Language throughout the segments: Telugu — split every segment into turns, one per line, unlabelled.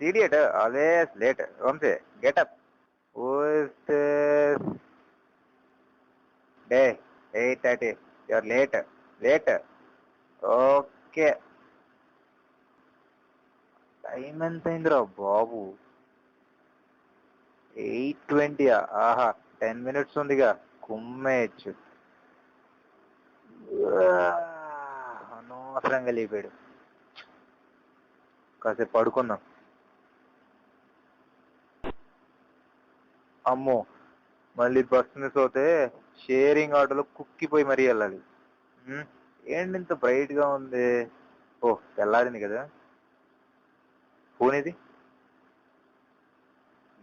idiot, always late. Ramsey, get up. Who is this? Day, 8:30. You're late. Late. Okay. Time ఎంత అయిందిరా బాబు? 8:20. ఆహా, 10 minutes ఉందిగా, కుమ్మేయచ్చు. అనవసరంగా లేపాడు. కాసేపు పడుకుందాం. అమ్మో, మళ్ళీ బస్ మిస్ అవుతే షేరింగ్ ఆటోలో కుక్కిపోయి మరీ వెళ్ళాలి. ఏంటి ఇంత బ్రైట్ గా ఉంది? ఓ, తెల్లారింది కదా. ఫోన్ ఇది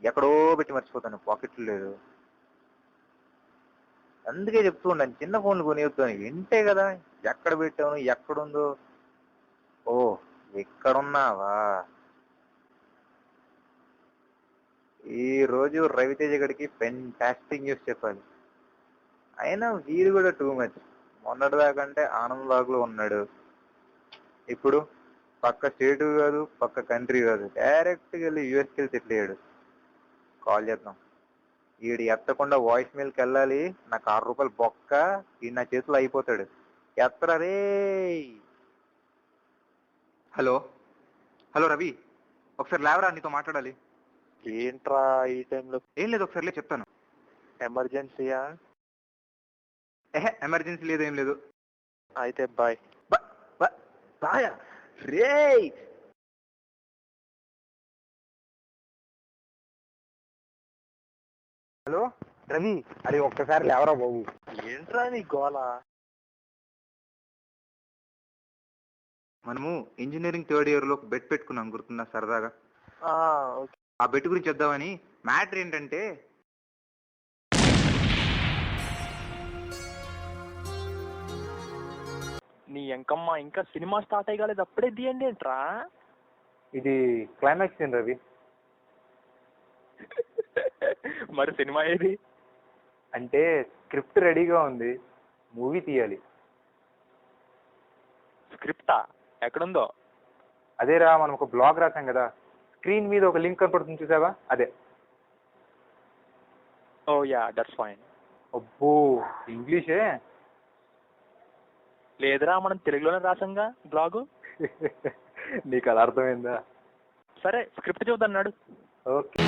ఎక్కడో పెట్టి మర్చిపోతాను, పాకెట్లు లేదు. అందుకే చెప్తూ ఉండాను చిన్న ఫోన్లు కొనియొద్దు అని. వింటే కదా ఎక్కడ పెట్టాను, ఎక్కడుందో. ఓ, ఎక్కడున్నావా? ఈ రోజు రవితేజ గడికి ఫెంటాస్టిక్ న్యూస్ చెప్పాలి. అయినా వీడు కూడా టూ మచ్. మొన్నటిదాకంటే ఆనంద్ బాగులో ఉన్నాడు, ఇప్పుడు పక్క స్టేటు కాదు, పక్క కంట్రీ కాదు, డైరెక్ట్గా వెళ్ళి యూఎస్కి వెళ్ళి సెటిల్ అయ్యాడు. కాల్ చేద్దాం. వీడు ఎత్తకుండా వాయిస్ మెయిల్కి వెళ్ళాలి. నాకు ₹6 బొక్క, వీడు నా చేతిలో అయిపోతాడు. ఎత్తరా రే. హలో హలో రవి, ఒకసారి లేవరా, నీతో మాట్లాడాలి.
ఏంట్రా ఈ టైంలో?
ఏం లేదు, ఒకసారి లే, చెప్తాను.
ఎమర్జెన్సీయా?
ఎమర్జెన్సీ లేదు, ఏం లేదు.
అయితే బాయ్.
బాయా రే? హలో రవి, అది ఒక్కసారి లేవరా బాబు.
ఏంట్రా నీ గోల?
మనము ఇంజనీరింగ్ థర్డ్ ఇయర్ లో బెట్ పెట్టుకున్నాం, గుర్తుందా సరదాగా?
ఓకే.
ఆ బెట్ గురించి చెప్దామని. మ్యాటర్ ఏంటంటే,
నీ ఎంకమ్మ, ఇంకా సినిమా స్టార్ట్ అయ్యలేదు, అప్పుడే తీయండి ఏంట్రా?
ఇది క్లైమాక్స్ సీన్ రవి.
మరి సినిమా ఏది?
అంటే స్క్రిప్ట్ రెడీగా ఉంది, మూవీ తీయాలి.
స్క్రిప్టా? ఎక్కడుందో?
అదేరా, మనం ఒక బ్లాగ్ రాసాం కదా, స్క్రీన్ మీద ఒక లింక్ కనపడుతుంది, చూసావా? అదే.
ఓ యా, దట్స్ ఫైన్.
అబ్బో, ఇంగ్లీషే?
లేదురా, మనం తెలుగులోనే రాసాంగా బ్లాగు.
నీకు అలా అర్థమైందా?
సరే, స్క్రిప్ట్ చూద్దాం, నాడు.
ఓకే.